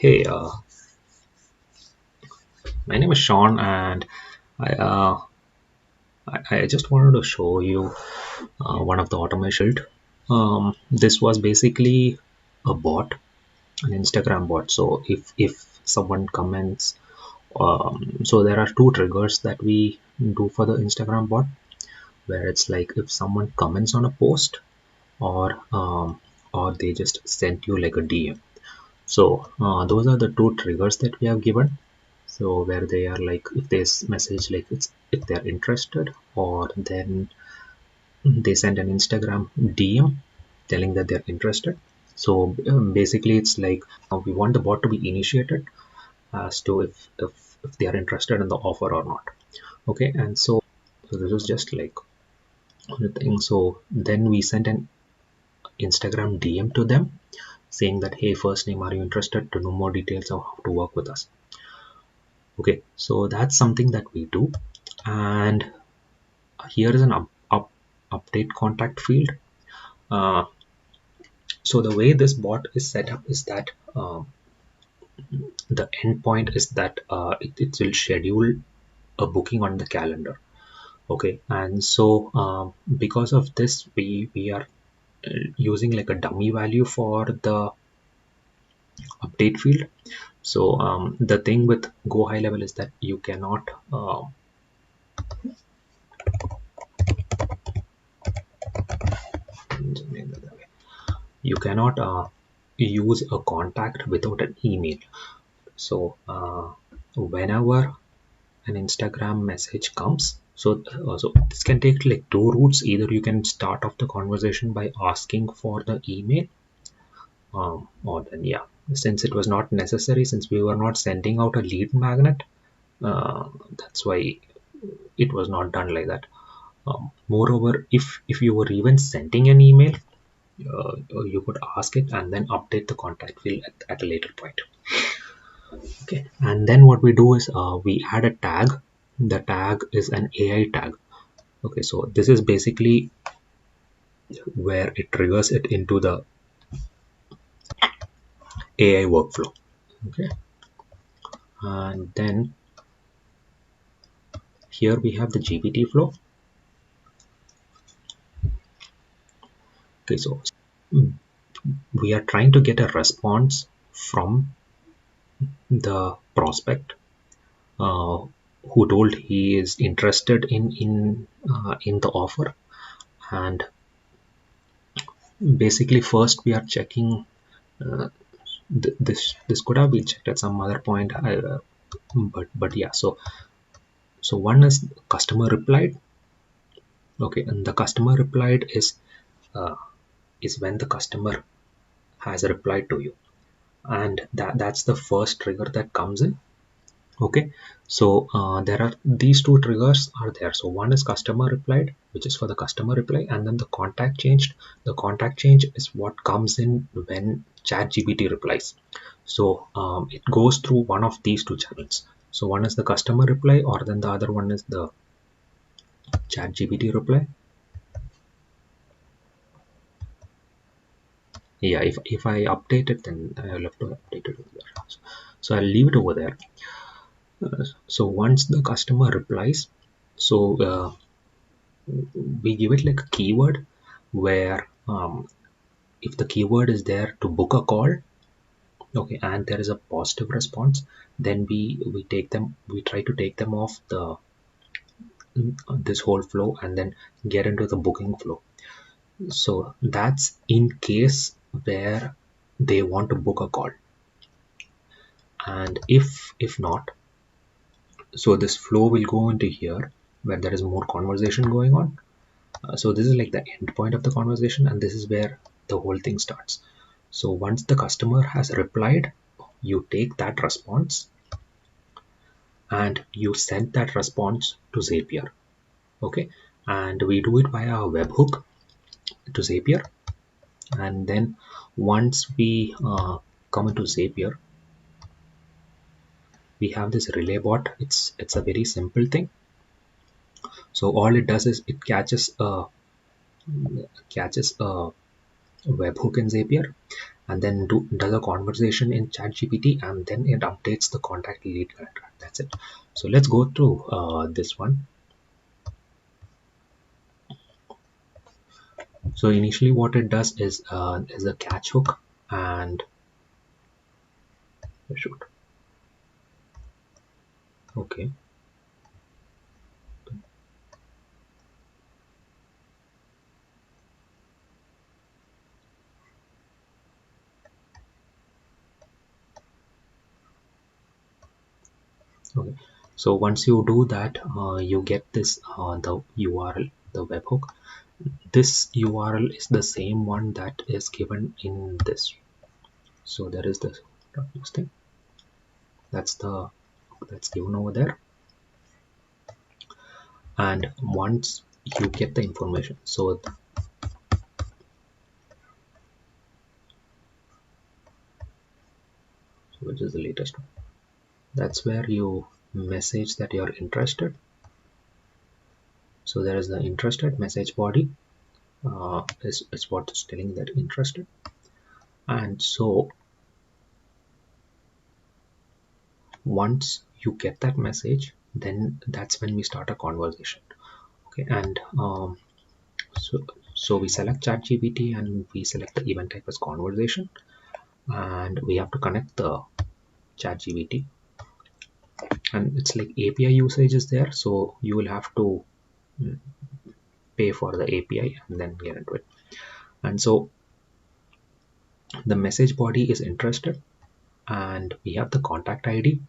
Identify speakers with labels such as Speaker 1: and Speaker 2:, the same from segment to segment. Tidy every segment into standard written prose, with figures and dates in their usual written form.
Speaker 1: Hey, my name is Sean, and I, uh, I just wanted to show you one of the automation. This was basically a bot, an Instagram bot. So if someone comments, so there are two triggers that we do for the Instagram bot, where it's like if someone comments on a post, or they just sent you like a DM. So those are the two triggers that we have given. So where they are like, if this message like it's if they're interested, or then they send an Instagram DM telling that they're interested. So basically it's like we want the bot to be initiated as to if they are interested in the offer or not. Okay, and so this is just like the thing. So then we sent an Instagram DM to them saying that, hey, first name, are you interested to know more details of how to work with us? Okay, so that's something that we do. And here is an update contact field. uh, so the way this bot is set up is that the endpoint is that it will schedule a booking on the calendar. Okay, and so because of this we are using like a dummy value for the update field. So the thing with go high level is that you cannot you cannot use a contact without an email. So whenever an Instagram message comes, so this can take like two routes. Either you can start off the conversation by asking for the email, or then yeah, since it was not necessary, since we were not sending out a lead magnet, that's why it was not done like that. Moreover, if you were even sending an email, you could ask it and then update the contact field at a later point. Okay, and then what we do is we add a tag. The tag is an AI tag. Okay, so this is basically where it triggers it into the AI workflow. Okay, and then here we have the GPT flow. Okay, so mm, we are trying to get a response from the prospect uh, who told he is interested in the offer. And basically first we are checking, uh, this could have been checked at some other point, but yeah. So one is customer replied. Okay, and the customer replied uh, is when the customer has replied to you, and that's the first trigger that comes in. Okay, so there are these two triggers are there. So one is customer replied, which is for the customer reply, and then the contact changed. The contact change is what comes in when ChatGPT replies. So it goes through one of these two channels. So one is the customer reply, or then the other one is the ChatGPT reply. Yeah, if I update it, then I'll have to update it over there. So I'll leave it over there. So once the customer replies, so we give it like a keyword where if the keyword is there to book a call, okay, and there is a positive response, then we take them, we try to take them off the this whole flow and then get into the booking flow. So that's in case where they want to book a call. And if not, so this flow will go into here where there is more conversation going on. So this is like the end point of the conversation, and this is where the whole thing starts. So once the customer has replied, you take that response and you send that response to Zapier. Okay, and we do it via a webhook to Zapier. And then once we come into Zapier, we have this relay bot. It's a very simple thing. So all it does is it catches a webhook in Zapier, and then does a conversation in ChatGPT, and then it updates the contact lead connector. That's it. So let's go to this one. So initially what it does is a catch hook and shoot. Okay. Okay. So once you do that, you get this the URL, the webhook. This URL is the same one that is given in this. So there is this thing. That's given over there. And once you get the information, so which is the latest one, that's where you message that you're interested. So there is the interested message body, is what is telling that interested. And so once you get that message, then that's when we start a conversation. Okay. And so we select ChatGPT and we select the event type as conversation, and we have to connect the ChatGPT, and it's like API usage is there, so you will have to pay for the API and then get into it. And so the message body is interested, and we have the contact ID,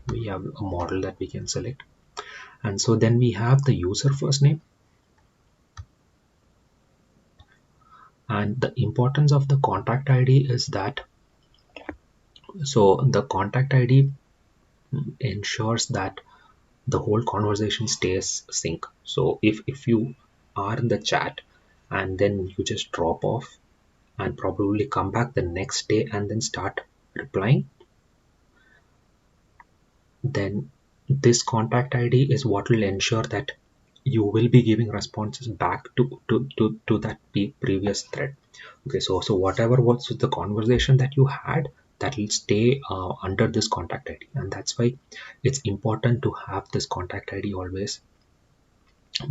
Speaker 1: we have a model that we can select, and so then we have the user first name. And the importance of the contact ID is that, so the contact ID ensures that the whole conversation stays sync. So if you are in the chat and then you just drop off and probably come back the next day and then start replying, then this contact ID is what will ensure that you will be giving responses back to that previous thread. Okay, so whatever was the conversation that you had, that will stay under this contact ID, and that's why it's important to have this contact ID always,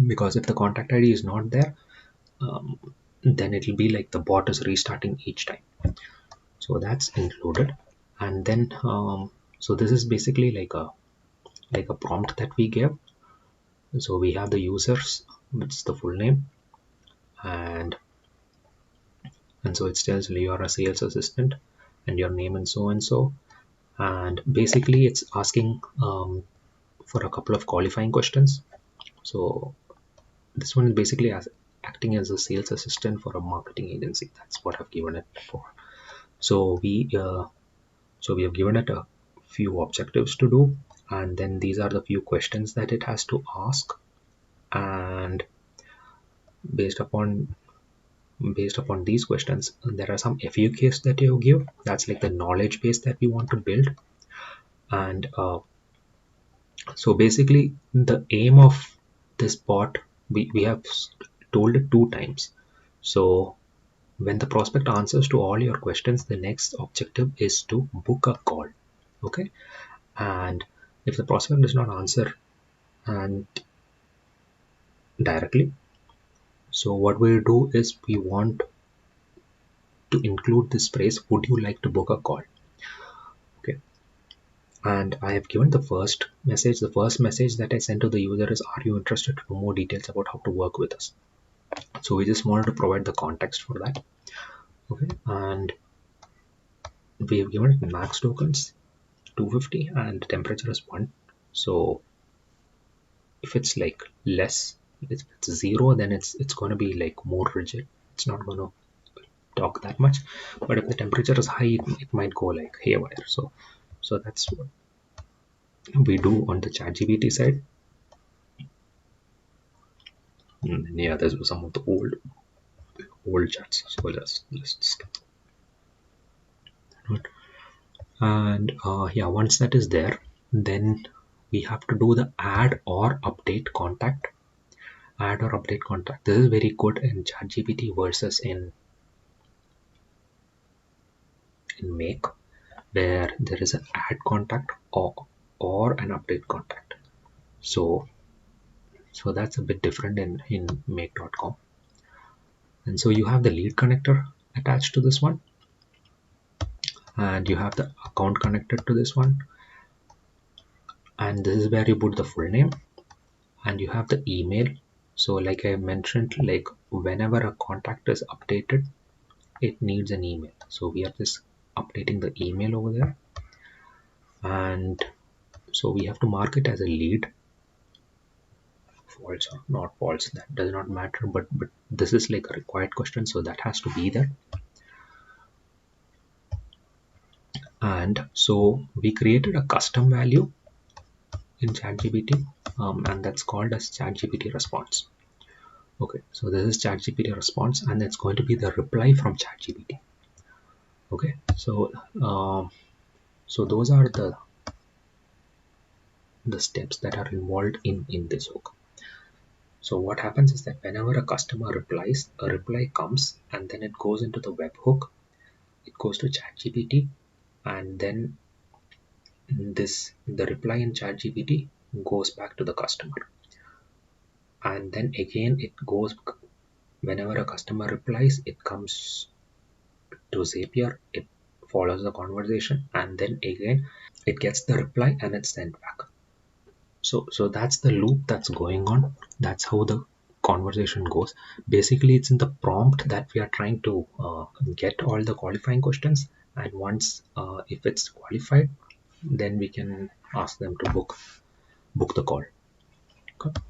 Speaker 1: because if the contact ID is not there, um, then it will be like the bot is restarting each time. So that's included. And then so this is basically like a prompt that we give. So we have the users, which is the full name, and so it tells you are a sales assistant and your name and so, and basically it's asking for a couple of qualifying questions. So this one is basically acting as a sales assistant for a marketing agency. That's what I've given it for. So we have given it a few objectives to do, and then these are the few questions that it has to ask, and based upon these questions, there are some FAQs that you give. That's like the knowledge base that we want to build. And so basically the aim of this bot, we have told it 2 times. So when the prospect answers to all your questions, the next objective is to book a call. Okay. And if the prospect does not answer and directly, so what we'll do is we want to include this phrase, would you like to book a call? Okay. And I have given the first message. The first message that I sent to the user is, are you interested to know more details about how to work with us? So we just wanted to provide the context for that. Okay. And we have given it max tokens 250 and the temperature is 1. So if it's like less, if it's 0, then it's going to be like more rigid. It's not going to talk that much. But if the temperature is high, it might go like haywire. So that's what we do on the ChatGPT side. Yeah, those were some of the old chats. So let's skip that. And yeah, once that is there, then we have to do the add or update contact. Add or update contact. This is very good in ChatGPT versus in in make where there is an add contact or an update contact. So that's a bit different in make.com. And so you have the lead connector attached to this one, and you have the account connected to this one, and this is where you put the full name, and you have the email. So like I mentioned, like whenever a contact is updated, it needs an email, so we are just updating the email over there. And so we have to mark it as a lead, false or not false, that does not matter, but this is like a required question, so that has to be there. And so we created a custom value in ChatGPT, and that's called as ChatGPT response. Okay, so this is ChatGPT response, and it's going to be the reply from ChatGPT. Okay, so those are the steps that are involved in this hook. So what happens is that whenever a customer replies, a reply comes, and then it goes into the webhook. It goes to ChatGPT, and then the reply in ChatGPT goes back to the customer, and then again it goes. Whenever a customer replies, it comes to Zapier. It follows the conversation, and then again it gets the reply and it's sent back. So that's the loop that's going on. That's how the conversation goes. Basically, it's in the prompt that we are trying to get all the qualifying questions, and once if it's qualified, then we can ask them to book the call. Okay.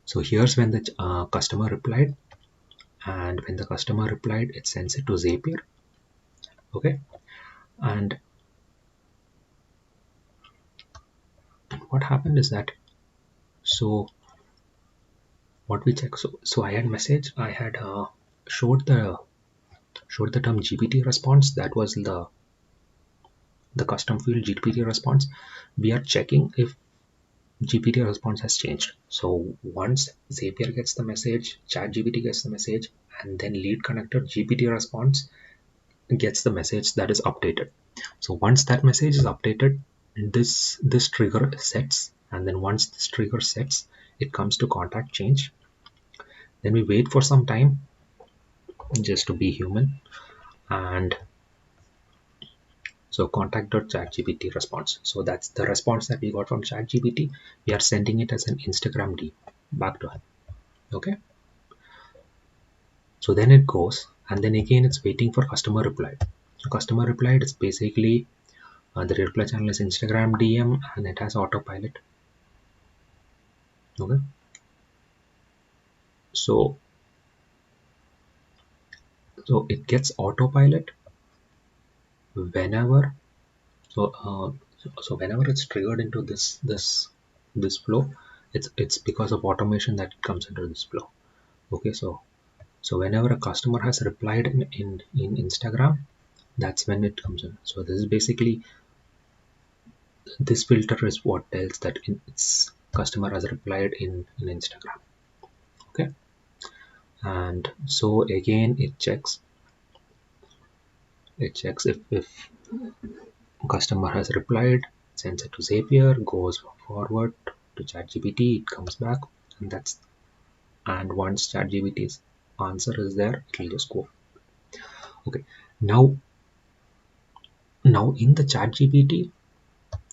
Speaker 1: So here's when the customer replied, and when the customer replied, it sends it to Zapier. Okay, and what happened is that, so what we check, so I had message, I had showed the term GPT response. That was the custom field GPT response. We are checking if GPT response has changed. So once Zapier gets the message, ChatGPT gets the message, and then lead connector GPT response gets the message that is updated. So once that message is updated, this trigger sets, and then once this trigger sets, it comes to contact change. Then we wait for some time just to be human, and so contact.chatgpt response. So that's the response that we got from ChatGPT. We are sending it as an Instagram DM back to him. Okay. So then it goes, and then again it's waiting for customer reply. So customer replied, it's basically the reply channel is Instagram DM, and it has autopilot. Okay. So it gets autopilot whenever so whenever it's triggered into this flow, it's because of automation that it comes into this flow. Okay, so whenever a customer has replied in Instagram, that's when it comes in. So this is basically, this filter is what tells that its customer has replied in Instagram. Okay, and so again it checks if customer has replied, sends it to Zapier, goes forward to ChatGPT, it comes back, and that's, and once ChatGPT's answer is there, it will just go. Okay, now in the ChatGPT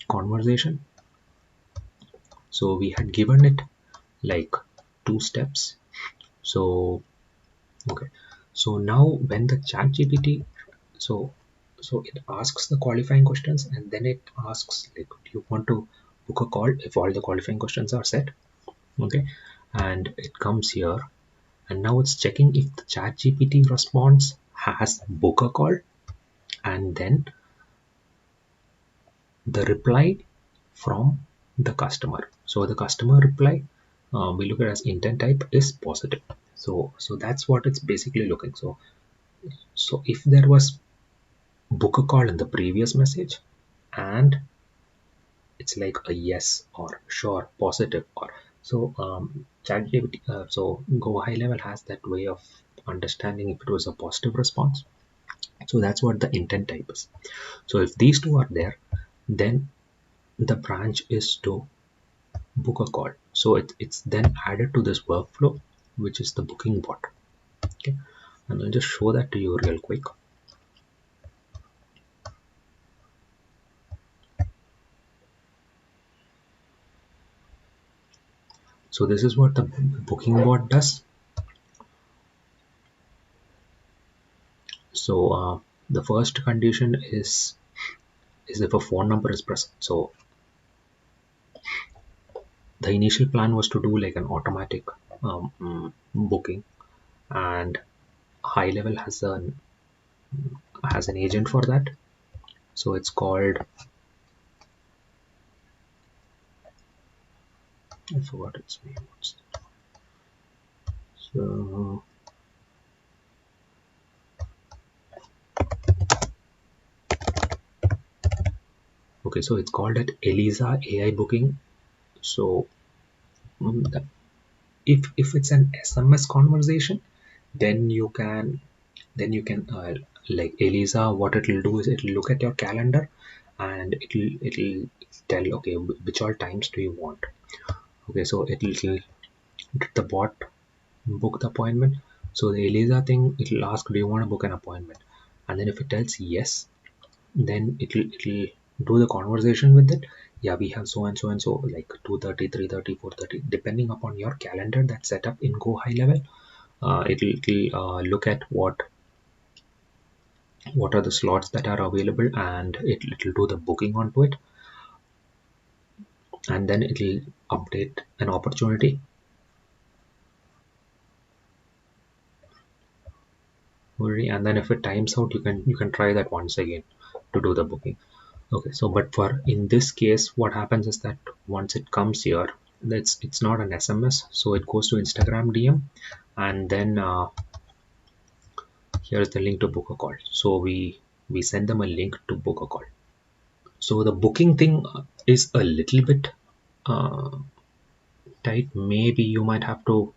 Speaker 1: conversation, so we had given it like 2 steps. So okay, so now when the ChatGPT, so it asks the qualifying questions, and then it asks like, do you want to book a call, if all the qualifying questions are set. Okay, and it comes here, and now it's checking if the ChatGPT response has book a call, and then the reply from the customer. So the customer reply, we look at as intent type is positive. So that's what it's basically looking. So if there was book a call in the previous message, and it's like a yes or sure, positive, or so ChatGPT, so Go High Level has that way of understanding if it was a positive response. So that's what the intent type is. So if these two are there, then the branch is to book a call. So it's then added to this workflow, which is the booking bot. Okay, and I'll just show that to you real quick. So this is what the booking bot does. So the first condition is if a phone number is present. So the initial plan was to do like an automatic booking, and high level has an agent for that. So it's called, I forgot its name. So okay, so it's called at Elisa AI booking. So mm, if it's an SMS conversation, then you can like Elisa, what it'll do is it'll look at your calendar and it'll tell, okay, which all times do you want. Okay, so it'll the bot book the appointment. So the Elisa thing, it'll ask, do you want to book an appointment? And then if it tells yes, then it'll do the conversation with it. Yeah, we have so and so and so, like 2:30, 3:30, 4:30, depending upon your calendar that's set up in Go High Level. It'll look at what are the slots that are available, and it'll do the booking onto it, and then it'll update an opportunity. And then if it times out, you can try that once again to do the booking. Okay, so but for in this case, what happens is that once it comes here, it's not an SMS, so it goes to Instagram DM, and then here's the link to book a call. So we send them a link to book a call. So the booking thing is a little bit uh, tight. Maybe you might have to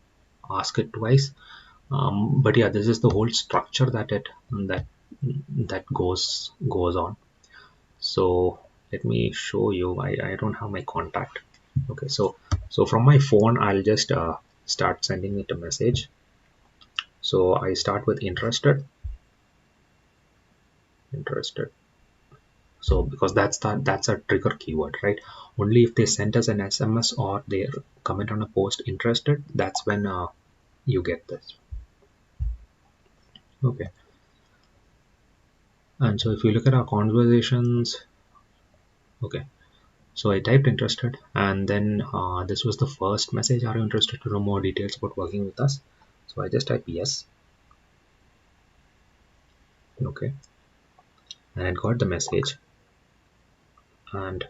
Speaker 1: ask it twice, but yeah, this is the whole structure that that goes on. So let me show you. I don't have my contact. Okay, so from my phone I'll just start sending it a message. So I start with interested. So because that's a trigger keyword, right? Only if they sent us an SMS or they comment on a post interested, that's when you get this. Okay, and so if you look at our conversations, okay, so I typed interested, and then this was the first message. Are you interested to know more details about working with us? So I just type yes. Okay, and I got the message, and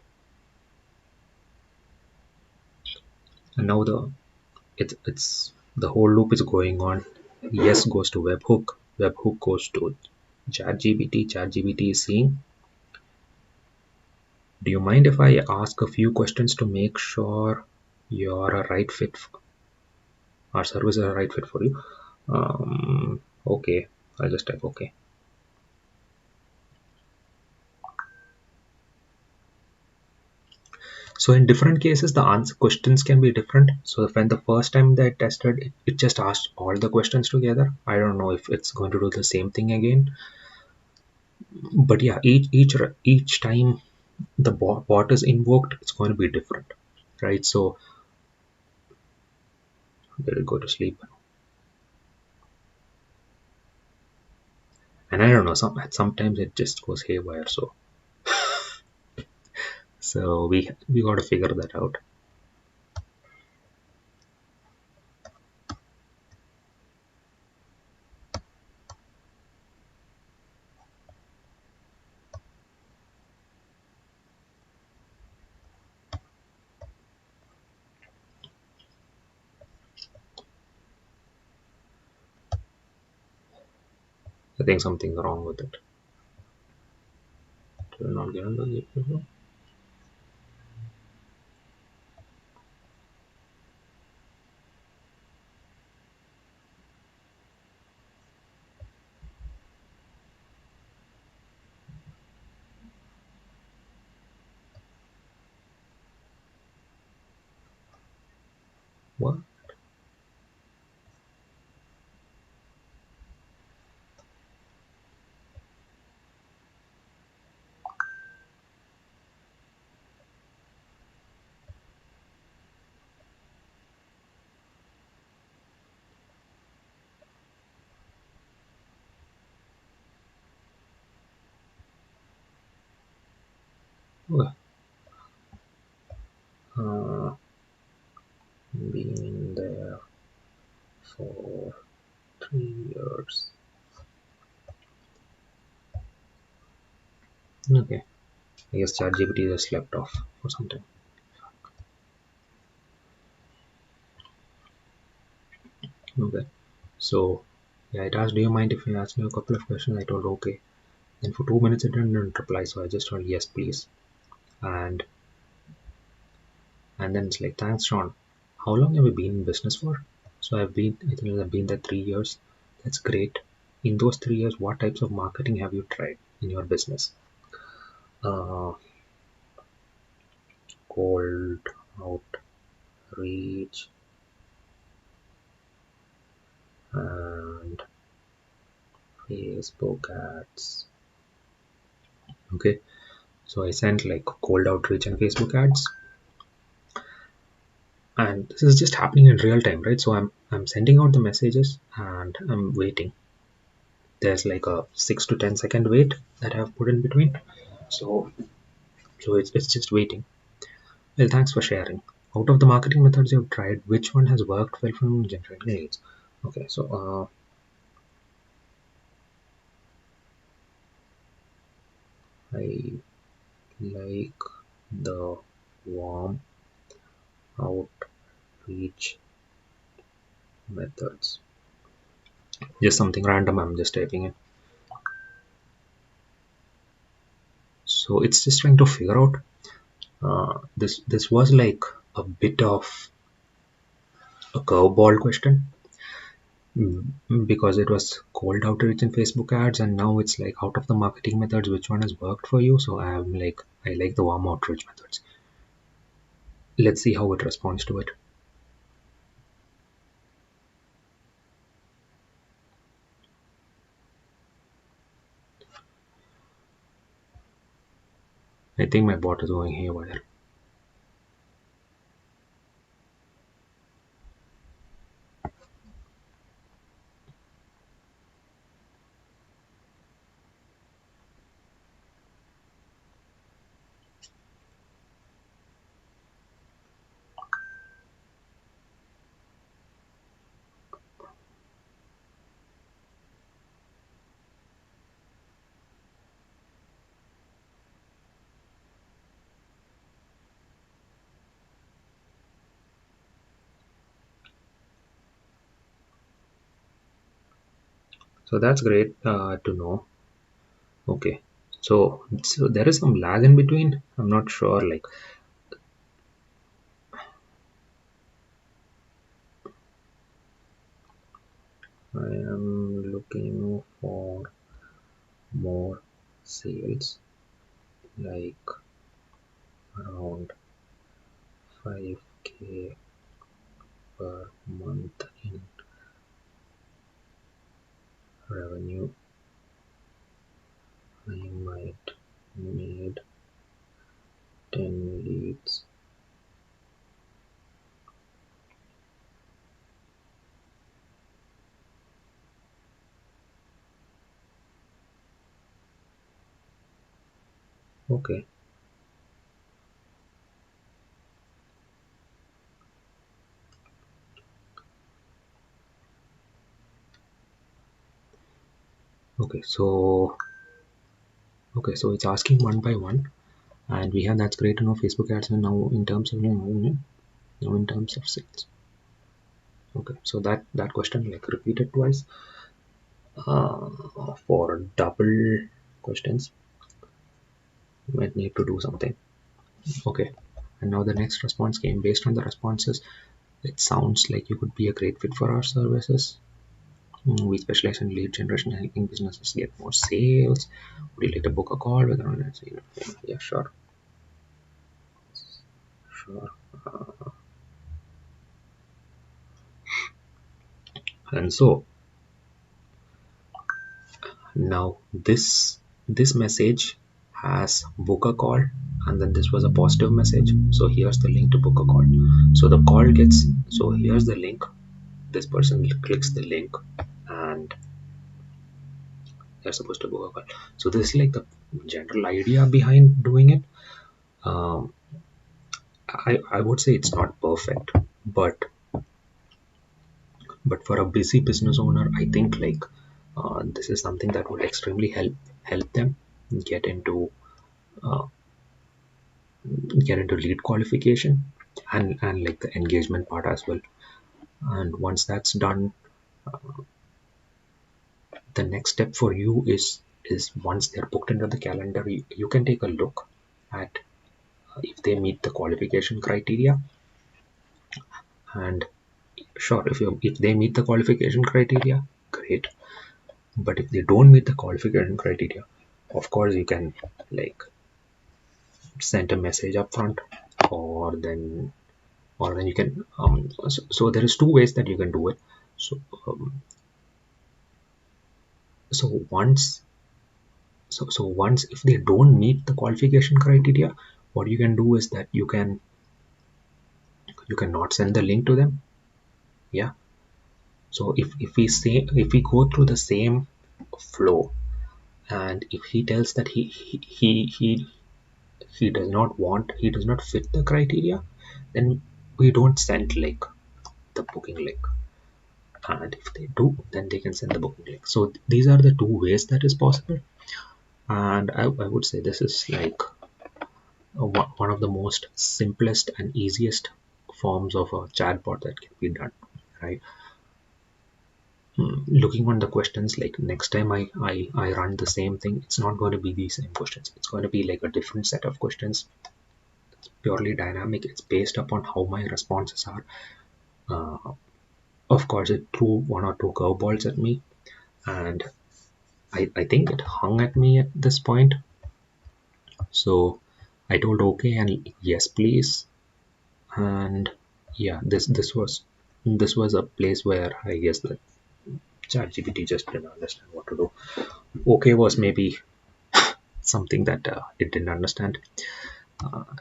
Speaker 1: now it's the whole loop is going on. Yes goes to webhook goes to ChatGPT is saying, do you mind if I ask a few questions to make sure you're a right fit our service is a right fit for you? Okay, I'll just type okay. So in different cases, the answer questions can be different. So when the first time they tested, it just asked all the questions together. I don't know if it's going to do the same thing again. But yeah, each time the bot is invoked, it's going to be different, right? So let it go to sleep. And I don't know, sometimes it just goes haywire. So we got to figure that out. I think something's wrong with it. Did I not get on the API? Okay. Uh, been there for 3 years. Okay. I guess ChatGPT just slept off for some time. Okay. So, yeah, it asked, "Do you mind if I ask you a couple of questions?" I told, okay. Then for 2 minutes it didn't reply, so I just told, yes, please. And then it's like, thanks, Sean. How long have you been in business for? So I think I've been there 3 years. That's great. In those 3 years, what types of marketing have you tried in your business? Uh, Cold outreach and Facebook ads. Okay, so I sent like cold outreach and Facebook ads, and this is just happening in real time, right? So I'm sending out the messages and I'm waiting. There's like a 6 to 10 second wait that I've put in between. So it's just waiting. Well, thanks for sharing. Out of the marketing methods you've tried, which one has worked well for generating leads? Okay, so I like the warm outreach methods. Just something random. I'm just typing in. So it's just trying to figure out. This was like a bit of a curveball question. Because it was cold outreach and Facebook ads, and now it's like, out of the marketing methods, which one has worked for you? So I'm like, I like the warm outreach methods. Let's see how it responds to it. I think my bot is going haywire. So that's great to know. Okay, so there is some lag in between. I'm not sure. Like, I am looking for more sales, like around 5K per month in revenue. I might need 10 leads. Okay. Okay, so it's asking one by one, and we have, that's great to know, Facebook ads. And now in terms of sales. Okay, so that question like repeated twice. For double questions, you might need to do something. Okay, and now the next response came. Based on the responses, it sounds like you could be a great fit for our services. We specialize in lead generation, helping businesses get more sales. Would you like to book a call with an yeah, sure, sure. And so now this message has book a call, and then this was a positive message. So here's the link to book a call. So the call gets, so here's the link. This person clicks the link, and they're supposed to book a call. So this is like the general idea behind doing it. um, I would say it's not perfect, but for a busy business owner, I think like this is something that would extremely help them get into uh, get into lead qualification and like the engagement part as well. And once that's done, the next step for you is once they're booked into the calendar, you can take a look at if they meet the qualification criteria. And sure, if they meet the qualification criteria, great. But if they don't meet the qualification criteria, of course you can like send a message up front, or then you can so there is two ways that you can do it. So so once once if they don't meet the qualification criteria, what you can do is that you cannot send the link to them. Yeah. So if we go through the same flow, and if he tells that he he does not fit the criteria, then we don't send like the booking link. And if they do, then they can send the booking link. So these are the two ways that is possible. And I would say this is like one of the most simplest and easiest forms of a chatbot that can be done, right? Looking on the questions, like next time I run the same thing, it's not going to be the same questions. It's going to be like a different set of questions. It's purely dynamic. It's based upon how my responses are. Of course, it threw one or two curveballs at me, and I think it hung at me at this point. So I told okay and yes, please. And yeah, this was a place where I guess that ChatGPT just didn't understand what to do. Okay was maybe something that it didn't understand.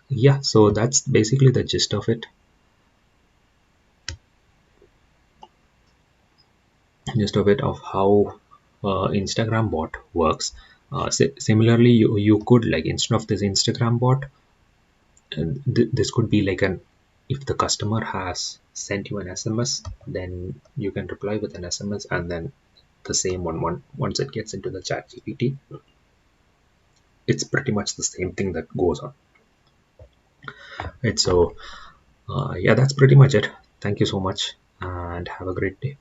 Speaker 1: Yeah, so that's basically the gist of it. Of how Instagram bot works. Similarly, you could like instead of this Instagram bot, this could be like an if the customer has sent you an SMS, then you can reply with an SMS, and then the same once it gets into the chat GPT, it's pretty much the same thing that goes on. Right, so yeah, that's pretty much it. Thank you so much and have a great day.